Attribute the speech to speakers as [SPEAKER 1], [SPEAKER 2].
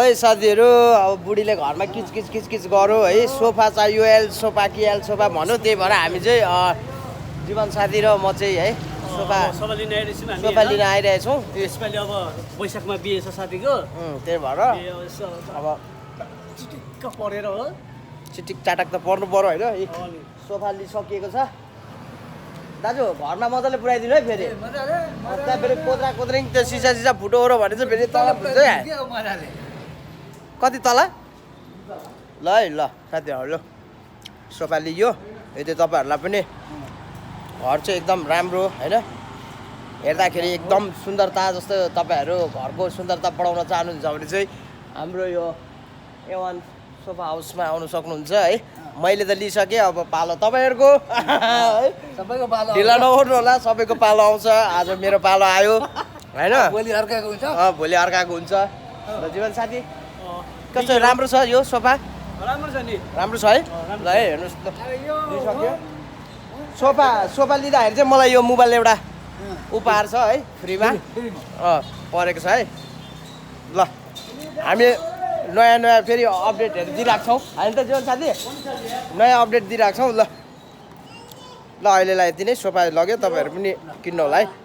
[SPEAKER 1] है साथीहरू अब बुढीले घरमा किचकिच गरौँ है सोफा चाहियो एल सोफा कि एल सोफा भन्यो त्यही भएर हामी चाहिँ जीवन साथी र म चाहिँ है सोफा लिन आइरहेछौँ
[SPEAKER 2] यसपालि अब वैशाखमा बिहे छ साथीको
[SPEAKER 1] त्यही भएर अब
[SPEAKER 2] चिटिक्क परेर हो
[SPEAKER 1] चिटिक चाटक त पर्नु पर्यो होइन सोफा लिइसकिएको छ दाजु घरमा मजाले पुऱ्याइदिनु है फेरि त्यहाँ फेरि कोद्रिङ त्यो सिसा फुटोरो भने चाहिँ फेरि तल फुट्छ है कति तल ल है ल साथीहरू ल सोफा लियो यदि तपाईँहरूलाई पनि घर चाहिँ एकदम राम्रो होइन हेर्दाखेरि एकदम सुन्दरता जस्तो तपाईँहरू घरको सुन्दरता बढाउन चाहनुहुन्छ भने चाहिँ हाम्रो यो A1 सोफा हाउसमा आउनु सक्नुहुन्छ है मैले त लिइसकेँ अब पालो तपाईँहरूको है
[SPEAKER 2] सबैको पालो
[SPEAKER 1] ढिला नहोर्नु होला सबैको पालो आउँछ आज मेरो पालो आयो होइन
[SPEAKER 2] भोलि अर्काको हुन्छ
[SPEAKER 1] भोलि अर्काको हुन्छ र जीवन साथी कस्तो राम्रो छ यो सोफा
[SPEAKER 2] राम्रो छ नि
[SPEAKER 1] राम्रो छ है ल है हेर्नुहोस् त लिइसक्यो सोफा लिँदाखेरि चाहिँ मलाई यो मोबाइल एउटा उपहार छ है फ्रीमा परेको छ है ल हामी नयाँ फेरि अपडेटहरू दिइरहेको छौँ होइन त जीवन साथी नयाँ अपडेट दिइरहेको छौँ ल ल अहिलेलाई यति नै सोफा लग्यो तपाईँहरू पनि किन्नु होला है